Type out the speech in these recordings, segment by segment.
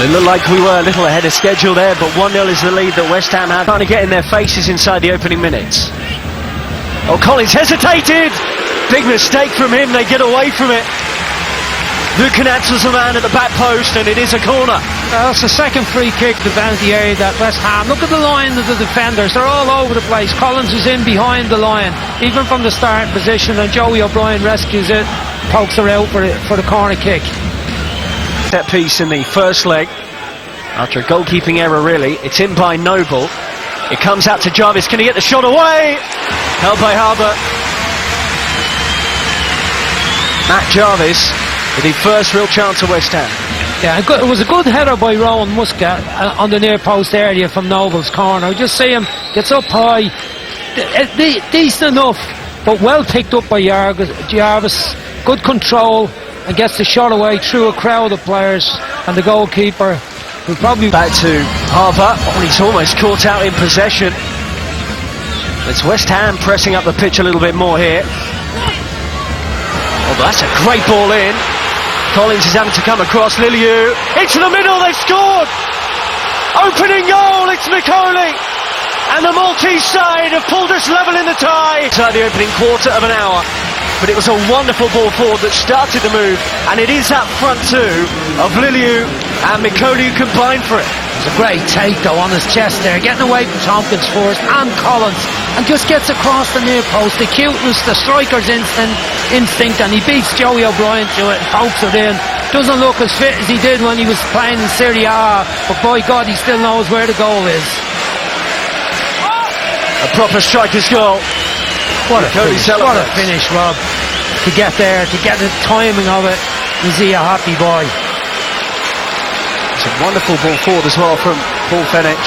It looked like we were a little ahead of schedule there, but 1-0 is the lead that West Ham had. Trying to get in their faces inside the opening minutes. Oh, Collins hesitated! Big mistake from him, they get away from it. Buchanan's the man at the back post, and it is a corner. It's the second free kick to the penalty area that West Ham. Look at the line of the defenders, they're all over the place. Collins is in behind the line, even from the starting position, and Joey O'Brien rescues it, pokes her out for the corner kick. Set piece in the first leg, after a goalkeeping error really. It's in by Noble. It comes out to Jarvis, can he get the shot away? Held by Harbour. Matt Jarvis with the first real chance of West Ham. Yeah, it was a good header by Rowan Muscat on the near post area from Noble's corner. You just see him, gets up high, decent enough, but well picked up by Jarvis. Good control, and gets the shot away through a crowd of players, and the goalkeeper will probably... Back to Harbour. Oh, he's almost caught out in possession. It's West Ham pressing up the pitch a little bit more here. Oh, that's a great ball in. Collins is having to come across. Liliu into the middle, they've scored! Opening goal, it's Macaulay! And the Maltese side have pulled us level in the tie. Inside the opening quarter of an hour. But it was a wonderful ball forward that started the move, and it is that front two of Liliu and Macaulay who combined for it. It's a great take though on his chest there, getting away from Tompkins first and Collins, and just gets across the near post. The cuteness, the striker's instinct, and he beats Joey O'Brien to it and pokes it in. Doesn't look as fit as he did when he was playing in Serie A, but by God, he still knows where the goal is. A proper striker's goal. What a finish, Rob. To get there, to get the timing of it, is he a happy boy? It's a wonderful ball forward as well from Paul Fenech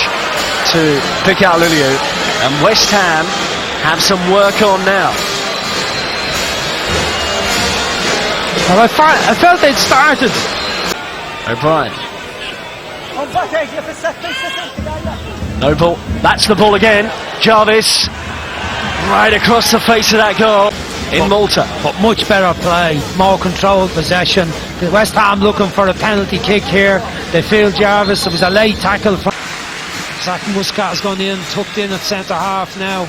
to pick out Liliu. And West Ham have some work on now. Well, I felt they'd started. O'Brien. Noble, that's the ball again. Jarvis, right across the face of that goal in Malta. But much better play, more controlled possession. The West Ham looking for a penalty kick here. They feel Jarvis, it was a late tackle from Zach Muscat has gone in, tucked in at centre half now.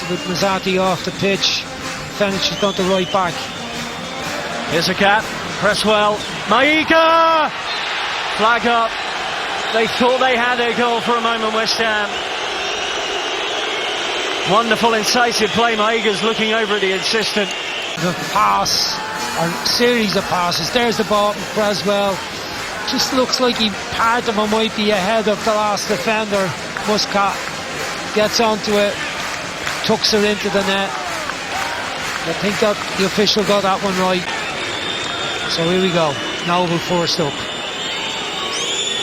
With Mazzati off the pitch, Fenech has gone to right back. Here's a gap, press well, Maiga! Flag up. They thought they had their goal for a moment, West Ham. Wonderful incisive play. Maiga's looking over at the assistant. The pass, or series of passes. There's the ball from Creswell. Just looks like part of him might be ahead of the last defender. Muscat gets onto it, tucks her into the net. I think that the official got that one right. So here we go. Noble first up.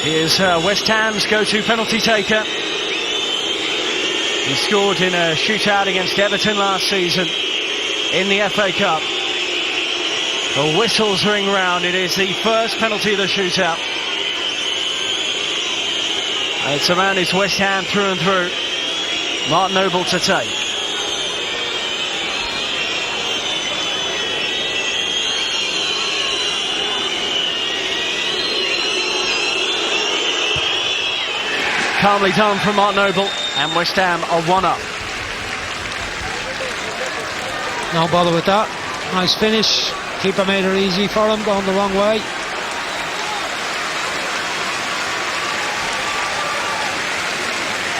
Here's West Ham's go-to penalty taker. He scored in a shootout against Everton last season in the FA Cup. The whistles ring round. It is the first penalty of the shootout. And it's a man who's West Ham through and through. Mark Noble to take. Calmly done from Mark Noble, and West Ham are 1-up. No bother with that. Nice finish. Keeper made it easy for him, going the wrong way.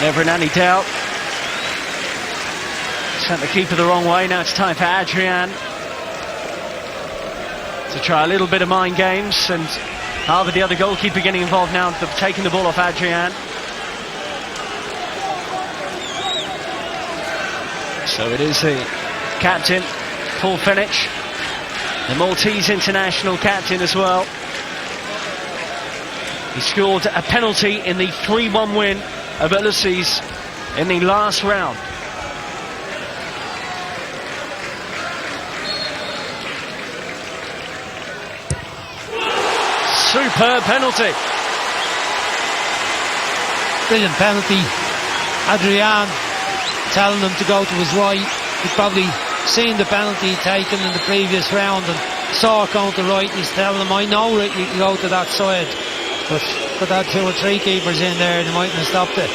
Never in any doubt. Sent the keeper the wrong way. Now it's time for Adrian to try a little bit of mind games, and Harbour, the other goalkeeper, getting involved now, taking the ball off Adrian. So it is the captain, Paul Fenech, the Maltese international captain as well. He scored a penalty in the 3-1 win of Ulysses in the last round. Superb penalty. Brilliant penalty. Adrian telling him to go to his right. He'd probably seen the penalty taken in the previous round and saw it going to right. He's telling him, I know that you go to that side. but could have 2 or 3 keepers in there and they mightn't have stopped it.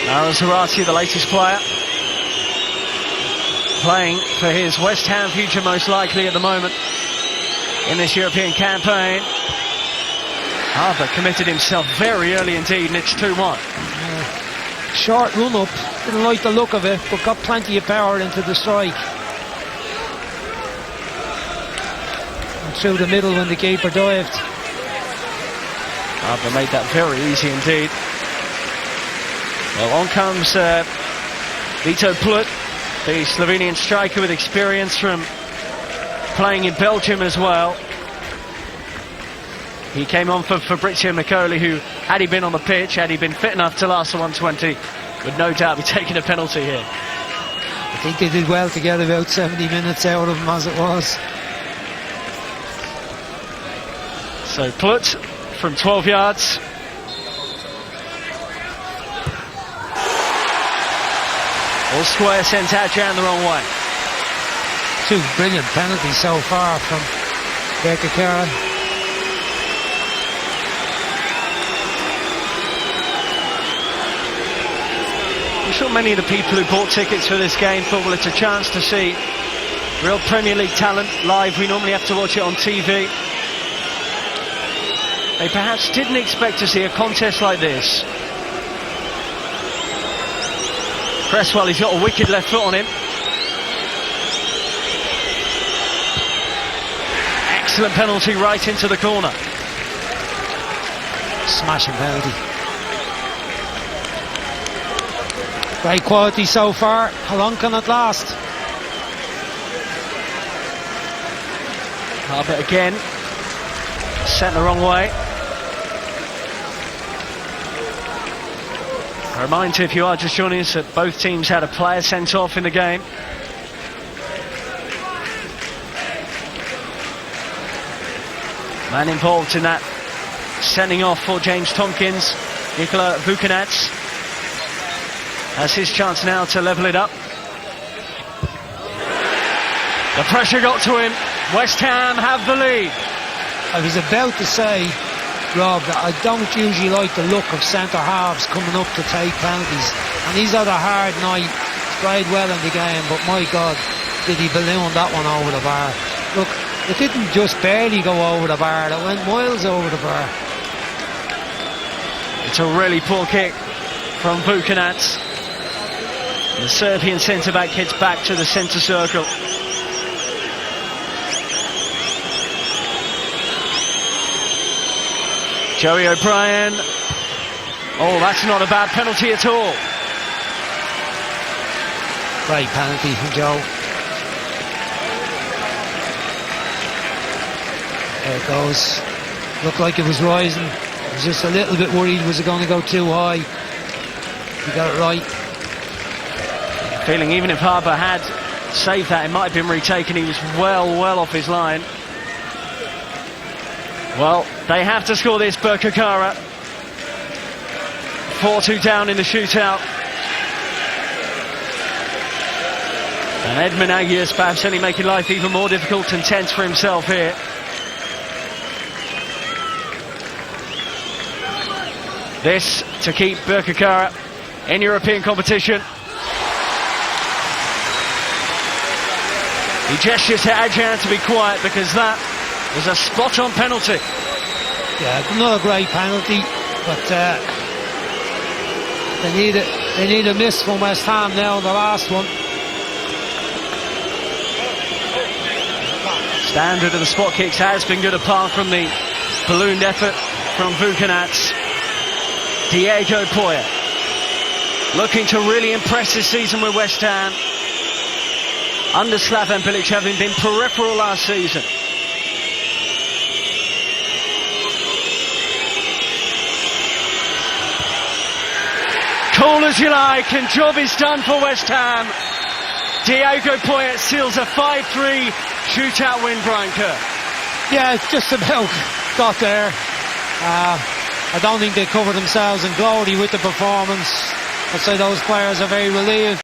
Aaron Zarate, the latest player, playing for his West Ham future most likely at the moment in this European campaign. Harbour committed himself very early indeed, and it's 2-1. Short run up, didn't like the look of it, but got plenty of power into the strike. And through the middle when the keeper dived. Harbour made that very easy indeed. Well, on comes Vito Plut, the Slovenian striker with experience from playing in Belgium as well. He came on for Fabrizio Macaulay, who, had he been on the pitch, had he been fit enough to last the 120, would no doubt be taking a penalty here. I think they did well to get about 70 minutes out of him as it was. So Plut from 12 yards. All square sent Adjan the wrong way. 2 brilliant penalties so far from Birkirkara. I'm sure many of the people who bought tickets for this game thought, well, it's a chance to see real Premier League talent live. We normally have to watch it on TV. They perhaps didn't expect to see a contest like this. Cresswell, he's got a wicked left foot on him. Excellent penalty right into the corner. Smashing penalty. Great quality so far. How long can it last? Harbour again. Sent the wrong way. A reminder, if you are just joining us, that both teams had a player sent off in the game. Man involved in that sending off for James Tompkins, Nikola Vukovic, has his chance now to level it up. The pressure got to him. West Ham have the lead. I was about to say, Rob, that I don't usually like the look of centre halves coming up to take penalties, and he's had a hard night. He's played well in the game, but my God, did he balloon that one over the bar. Look, it didn't just barely go over the bar, it went miles over the bar. It's a really poor kick from Vukovic. The Serbian centre-back heads back to the centre circle. Joey O'Brien. Oh, that's not a bad penalty at all. Great penalty from Joe. There it goes. Looked like it was rising. I was just a little bit worried, was it going to go too high? He got it right. Feeling even if Harbour had saved that, it might have been retaken. He was well off his line. Well, they have to score this, Birkirkara. 4-2 down in the shootout. And Edmund Agius perhaps only making life even more difficult and tense for himself here. This to keep Birkirkara in European competition. He gestures to Adjan to be quiet because that was a spot-on penalty. Yeah, another great penalty, but they need a miss from West Ham now on the last one. Standard of the spot kicks has been good apart from the ballooned effort from Vukovic. Diego Poya looking to really impress this season with West Ham, under Slaven Bilic having been peripheral last season. Call as you like, and job is done for West Ham. Diego Poya seals a 5-3 shootout win, Brian Kerr. Yeah, it's just about got there. I don't think they covered themselves in glory with the performance. I'd say those players are very relieved.